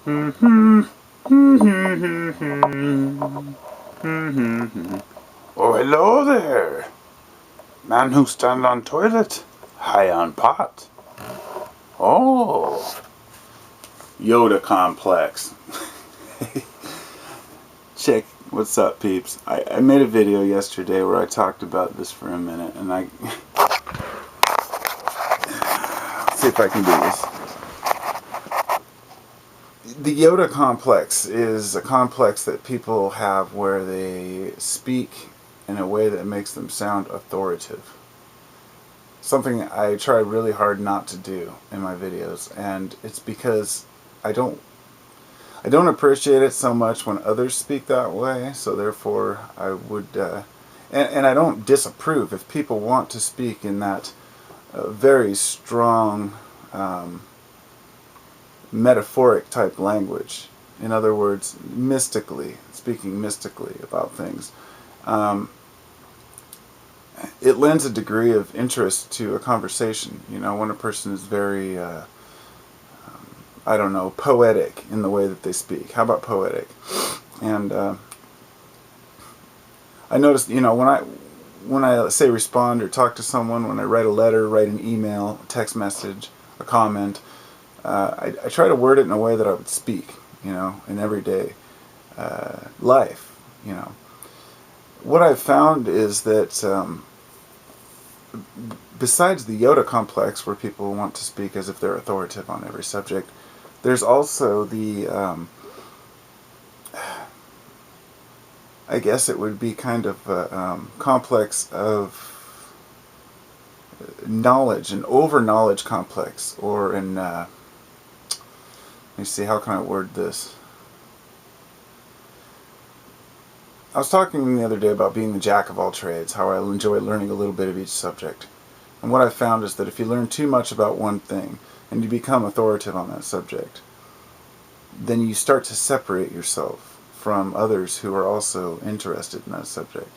Oh, hello there. Man who stand on toilet, high on pot. Oh, Yoda complex. Check, what's up, peeps? I made a video yesterday where I talked about this for a minute, and let's see if I can do this. The Yoda complex is a complex that people have where they speak in a way that makes them sound authoritative. Something I try really hard not to do in my videos, and it's because I don't appreciate it so much when others speak that way, so therefore I would, and I don't disapprove if people want to speak in that very strong, metaphoric type language. In other words, mystically, speaking mystically about things. It lends a degree of interest to a conversation. You know, when a person is very, I don't know, poetic in the way that they speak. How about poetic? And I noticed, you know, when I say respond or talk to someone, when I write a letter, write an email, a text message, a comment, I try to word it in a way that I would speak, you know, in everyday life, you know. What I've found is that besides the Yoda complex, where people want to speak as if they're authoritative on every subject, there's also the, I guess it would be kind of a complex of knowledge, an over-knowledge complex, or an, let me see, how can I word this? I was talking the other day about being the jack of all trades, how I enjoy learning a little bit of each subject. And what I've found is that if you learn too much about one thing, and you become authoritative on that subject, then you start to separate yourself from others who are also interested in that subject.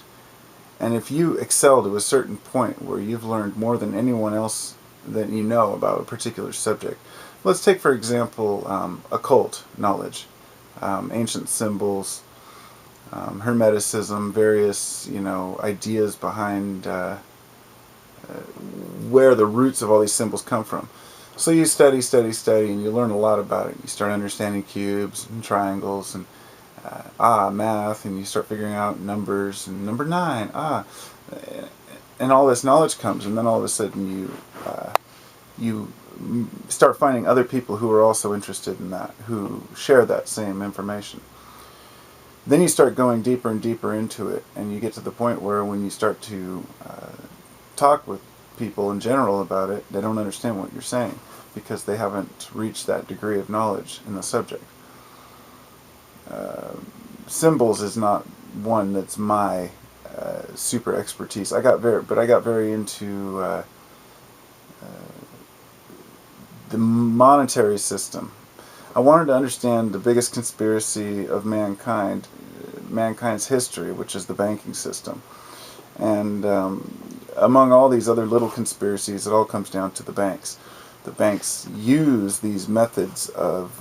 And if you excel to a certain point where you've learned more than anyone else that you know about a particular subject, let's take for example occult knowledge, ancient symbols, Hermeticism, various, you know, ideas behind where the roots of all these symbols come from. So you study, and you learn a lot about it. You start understanding cubes and triangles and math, and you start figuring out numbers and number 9, and all this knowledge comes, and then all of a sudden you start finding other people who are also interested in that, who share that same information. Then you start going deeper and deeper into it, and you get to the point where when you start to talk with people in general about it, they don't understand what you're saying because they haven't reached that degree of knowledge in the subject. Symbols is not one that's my super expertise. I got very into the monetary system. I wanted to understand the biggest conspiracy of mankind's history, which is the banking system. And among all these other little conspiracies, it all comes down to the banks. The banks use these methods of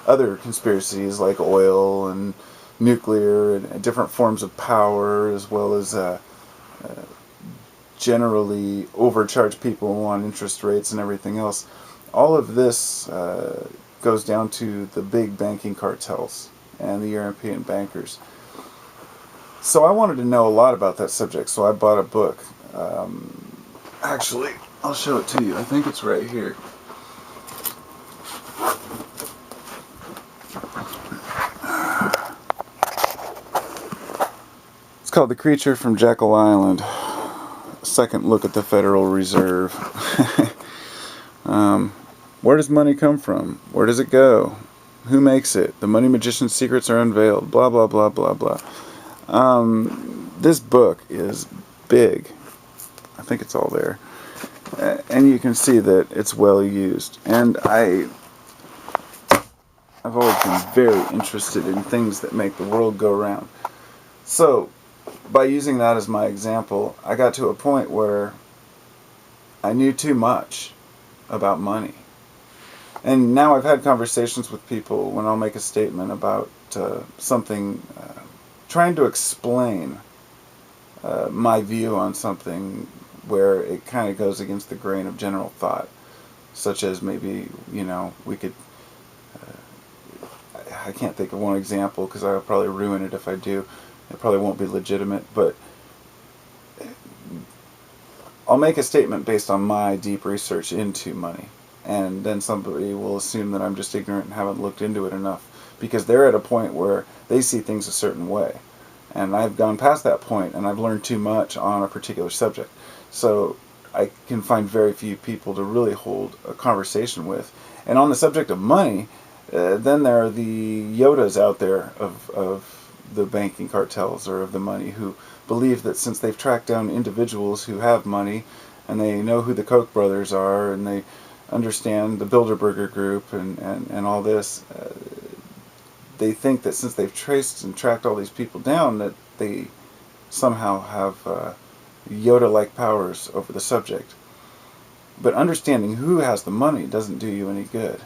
other conspiracies like oil and nuclear and different forms of power, as well as generally overcharge people on interest rates and everything else. All of this goes down to the big banking cartels and the European bankers. So I wanted to know a lot about that subject, so I bought a book. Actually, I'll show it to you. I think it's right here. It's called The Creature from Jekyll Island. Second look at the Federal Reserve. Where does money come from? Where does it go? Who makes it? The money magician's secrets are unveiled. Blah, blah, blah, blah, blah. This book is big. I think it's all there. And you can see that it's well used. And I've always been very interested in things that make the world go round. So, by using that as my example, I got to a point where I knew too much about money. And now I've had conversations with people when I'll make a statement about something, trying to explain my view on something where it kind of goes against the grain of general thought, such as maybe, we could, I can't think of one example because I'll probably ruin it if I do. It probably won't be legitimate, but I'll make a statement based on my deep research into money. And then somebody will assume that I'm just ignorant and haven't looked into it enough because they're at a point where they see things a certain way. And I've gone past that point and I've learned too much on a particular subject. So I can find very few people to really hold a conversation with. And on the subject of money, then there are the Yodas out there of the banking cartels or of the money who believe that since they've tracked down individuals who have money and they know who the Koch brothers are and they understand the Bilderberger group and all this, they think that since they've traced and tracked all these people down that they somehow have Yoda-like powers over the subject. But understanding who has the money doesn't do you any good.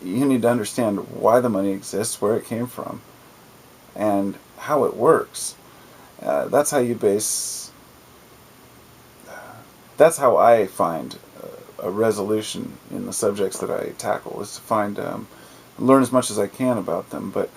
You need to understand why the money exists, where it came from, and how it works. That's how you base. That's how I find a resolution in the subjects that I tackle. Is to find, learn as much as I can about them. But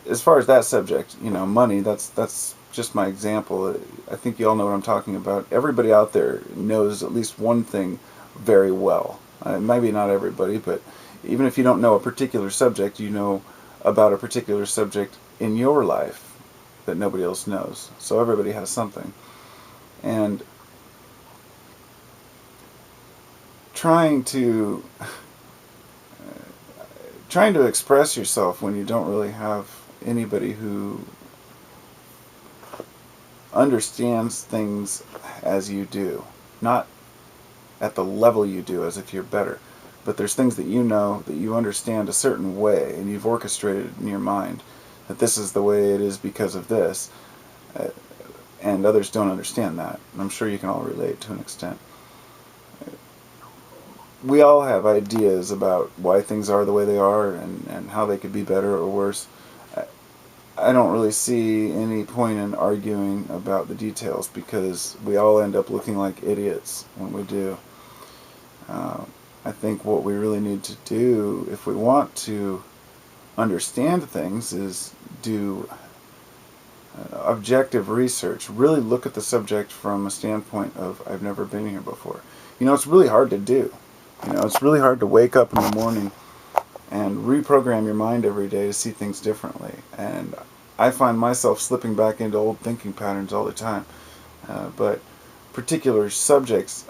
as far as that subject, money. That's just my example. I think you all know what I'm talking about. Everybody out there knows at least one thing very well. Maybe not everybody, but even if you don't know a particular subject, you know about a particular subject in your life that nobody else knows. So everybody has something. And trying to express yourself when you don't really have anybody who understands things as you do, not at the level you do as if you're better, but there's things that you know that you understand a certain way and you've orchestrated in your mind that this is the way it is because of this, and others don't understand that. And I'm sure you can all relate to an extent. We all have ideas about why things are the way they are and how they could be better or worse. I don't really see any point in arguing about the details because we all end up looking like idiots when we do. I think what we really need to do if we want to understand things is do objective research. Really look at the subject from a standpoint of I've never been here before. It's really hard to do. It's really hard to wake up in the morning and reprogram your mind every day to see things differently. And I find myself slipping back into old thinking patterns all the time. But particular subjects,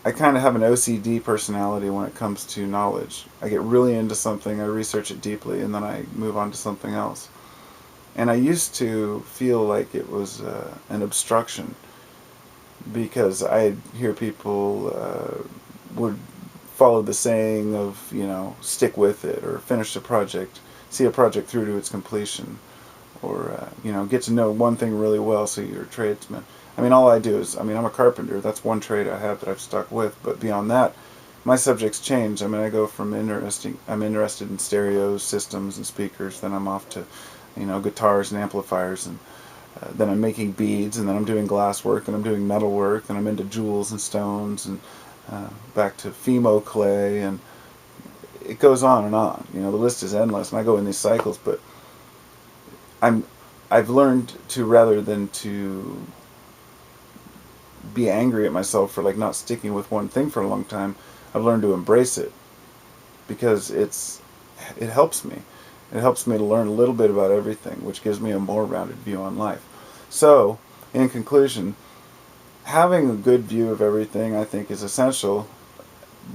I kind of have an OCD personality when it comes to knowledge. I get really into something, I research it deeply, and then I move on to something else. And I used to feel like it was an obstruction because I hear people would follow the saying of, stick with it or finish a project, see a project through to its completion, or, get to know one thing really well so you're a tradesman. All I do is, I'm a carpenter. That's one trade I have that I've stuck with. But beyond that, my subjects change. I go from I'm interested in stereo systems and speakers. Then I'm off to, guitars and amplifiers. And then I'm making beads. And then I'm doing glass work. And I'm doing metal work. And I'm into jewels and stones. And back to Fimo clay. And it goes on and on. The list is endless. And I go in these cycles. But I've learned to, rather than to be angry at myself for not sticking with one thing for a long time, I've learned to embrace it because it helps me. It helps me to learn a little bit about everything, which gives me a more rounded view on life. So, in conclusion, having a good view of everything I think is essential,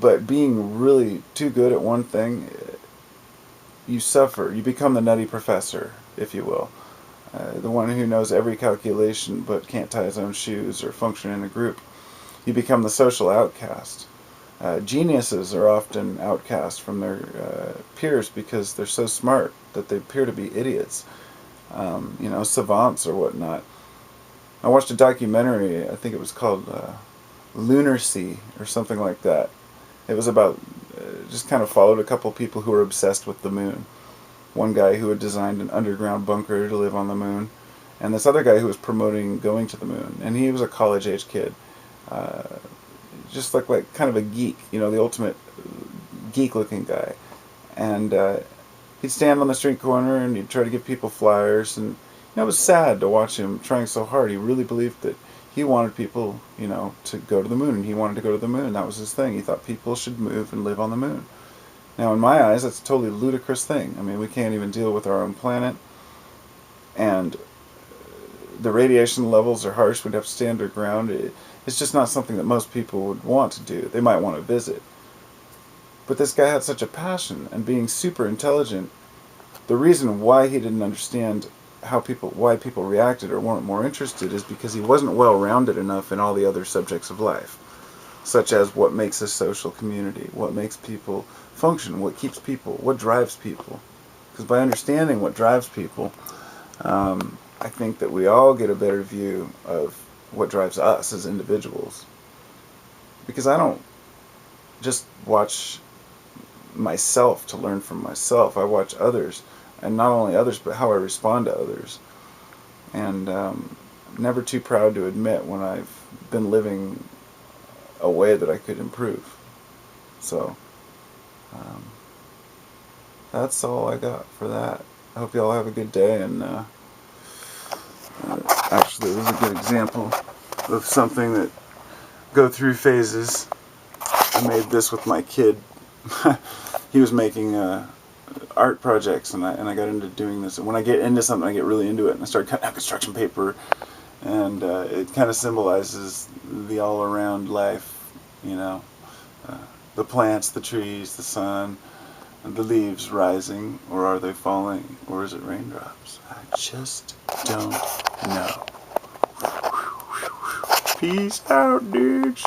but being really too good at one thing, you suffer. You become the nutty professor, if you will. The one who knows every calculation but can't tie his own shoes or function in a group. You become the social outcast. Geniuses are often outcast from their peers because they're so smart that they appear to be idiots. Savants or whatnot. I watched a documentary, I think it was called Lunacy or something like that. It was about just kind of followed a couple people who were obsessed with the moon. One guy who had designed an underground bunker to live on the moon, and this other guy who was promoting going to the moon. And he was a college-age kid, just like kind of a geek, the ultimate geek-looking guy. And he'd stand on the street corner and he'd try to give people flyers, and it was sad to watch him trying so hard. He really believed that he wanted people, to go to the moon, and he wanted to go to the moon. That was his thing. He thought people should move and live on the moon. Now, in my eyes, that's a totally ludicrous thing. I mean, we can't even deal with our own planet, and the radiation levels are harsh. We'd have to stay underground. It's just not something that most people would want to do. They might want to visit. But this guy had such a passion, and being super intelligent, the reason why he didn't understand why people reacted or weren't more interested is because he wasn't well-rounded enough in all the other subjects of life, such as what makes a social community, what makes people function, what keeps people, what drives people. Because by understanding what drives people, I think that we all get a better view of what drives us as individuals. Because I don't just watch myself to learn from myself. I watch others, and not only others, but how I respond to others. And never too proud to admit when I've been living a way that I could improve. So that's all I got for that. I hope you all have a good day. And actually, it was a good example of something that go through phases. I made this with my kid. He was making art projects, and I got into doing this. And when I get into something, I get really into it, and I start cutting out construction paper, and it kind of symbolizes the all-around life, the plants, the trees, the sun, and the leaves rising, or are they falling, or is it raindrops? I just don't know. Peace out, dudes.